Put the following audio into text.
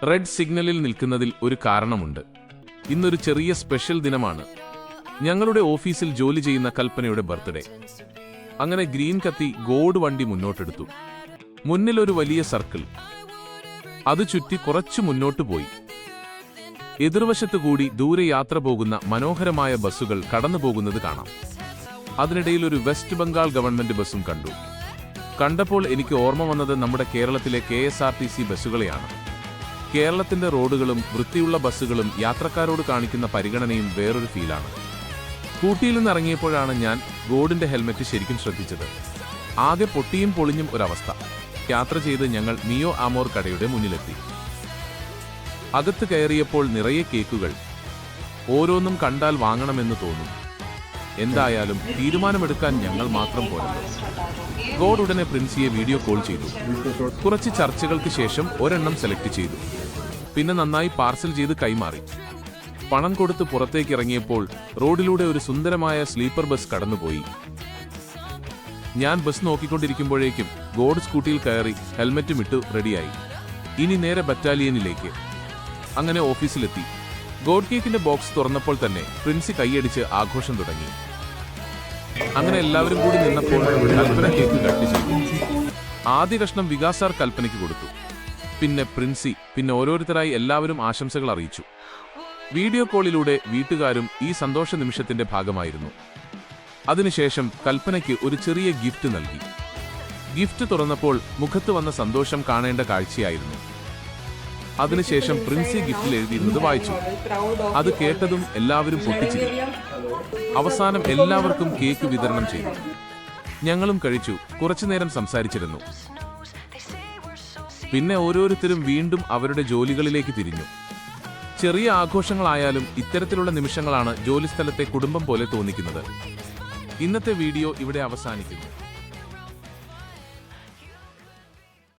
Red സിഗ്നലിൽ നിൽക്കുന്നതിൽ ഒരു കാരണമുണ്ട്. ഇന്നൊരു ചെറിയ സ്പെഷ്യൽ ദിനമാണ്. ഞങ്ങളുടെ ഓഫീസിൽ ജോലി ചെയ്യുന്ന കൽപ്പനയുടെ ബർത്ത്ഡേ. അങ്ങനെ ഗ്രീൻ കത്തി ഗോഡ് വണ്ടി മുന്നോട്ടെടുത്തു. മുന്നിലൊരു വലിയ സർക്കിൾ. അത് ചുറ്റി കുറച്ചു മുന്നോട്ടു പോയി. എതിർവശത്തുകൂടി ദൂരെ യാത്ര പോകുന്ന മനോഹരമായ ബസ്സുകൾ കടന്നുപോകുന്നത് കാണാം. അതിനിടയിൽ ഒരു വെസ്റ്റ് ബംഗാൾ ഗവൺമെന്റ് ബസ്സും കണ്ടു. കണ്ടപ്പോൾ എനിക്ക് ഓർമ്മ വന്നത് നമ്മുടെ കേരളത്തിലെ KSRTC ബസ്സുകളെയാണ്. കേരളത്തിന്റെ റോഡുകളും വൃത്തിയുള്ള ബസ്സുകളും യാത്രക്കാരോട് കാണിക്കുന്ന പരിഗണനയും വേറൊരു ഫീലാണ്. കൂട്ടിയിൽ നിന്നിറങ്ങിയപ്പോഴാണ് ഞാൻ ഗോഡിന്റെ ഹെൽമെറ്റ് ശരിക്കും ശ്രദ്ധിച്ചത്. ആകെ പൊട്ടിയും പൊളിഞ്ഞും ഒരവസ്ഥ. യാത്ര ചെയ്ത് ഞങ്ങൾ മിയോ ആമോർ കടയുടെ മുന്നിലെത്തി. അകത്ത് കയറിയപ്പോൾ നിറയെ കേക്കുകൾ. ഓരോന്നും കണ്ടാൽ വാങ്ങണമെന്ന് തോന്നും. എന്തായാലും തീരുമാനമെടുക്കാൻ ഞങ്ങൾ മാത്രം പോരല്ലോ. ഗോഡ് ഉടനെ പ്രിൻസിയെ വീഡിയോ കോൾ ചെയ്തു. കുറച്ച് ചർച്ചകൾക്ക് ശേഷം ഒരെണ്ണം സെലക്ട് ചെയ്തു. പിന്നെ നന്നായി പാർസൽ ചെയ്ത് കൈമാറി. പണം കൊടുത്ത് പുറത്തേക്ക് ഇറങ്ങിയപ്പോൾ റോഡിലൂടെ ഒരു സുന്ദരമായ സ്ലീപ്പർ ബസ് കടന്നുപോയി. ഞാൻ ബസ് നോക്കിക്കൊണ്ടിരിക്കുമ്പോഴേക്കും ഗോഡ് സ്കൂട്ടിയിൽ കയറി ഹെൽമെറ്റും ഇട്ടു റെഡിയായി. ഇനി നേരെ ബറ്റാലിയനിലേക്ക്. അങ്ങനെ ഓഫീസിലെത്തി. ഗോഡ് കേക്കിന്റെ ബോക്സ് തുറന്നപ്പോൾ തന്നെ പ്രിൻസി കൈയടിച്ച് ആഘോഷം തുടങ്ങി. അങ്ങനെ എല്ലാവരും കൂടി നിന്നപ്പോൾ കൽപ്പന കേക്ക് കട്ട് ചെയ്തു. ആദ്യ കഷ്ണം വികാസാർ കൽപ്പനയ്ക്ക് കൊടുത്തു. പിന്നെ പ്രിൻസി, പിന്നെ ഓരോരുത്തരായി എല്ലാവരും ആശംസകൾ അറിയിച്ചു. വീഡിയോ കോളിലൂടെ വീട്ടുകാരും ഈ സന്തോഷ നിമിഷത്തിന്റെ ഭാഗമായിരുന്നു. അതിനുശേഷം കൽപ്പനയ്ക്ക് ഒരു ചെറിയ ഗിഫ്റ്റ് നൽകി. ഗിഫ്റ്റ് തുറന്നപ്പോൾ മുഖത്ത് വന്ന സന്തോഷം കാണേണ്ട കാഴ്ചയായിരുന്നു. അതിനുശേഷം പ്രിൻസി ഗിഫ്റ്റിൽ എഴുതിയിരുന്നത് വായിച്ചു. അത് കേട്ടതും എല്ലാവരും പൊട്ടിച്ചിരുന്നു. അവസാനം എല്ലാവർക്കും കേക്ക് വിതരണം ചെയ്തു. ഞങ്ങളും കഴിച്ചു. കുറച്ചുനേരം സംസാരിച്ചിരുന്നു. പിന്നെ ഓരോരുത്തരും വീണ്ടും അവരുടെ ജോലികളിലേക്ക് തിരിഞ്ഞു. ചെറിയ ആഘോഷങ്ങളായാലും ഇത്തരത്തിലുള്ള നിമിഷങ്ങളാണ് ജോലിസ്ഥലത്തെ കുടുംബം പോലെ തോന്നിക്കുന്നത്. ഇന്നത്തെ വീഡിയോ ഇവിടെ അവസാനിക്കുന്നു.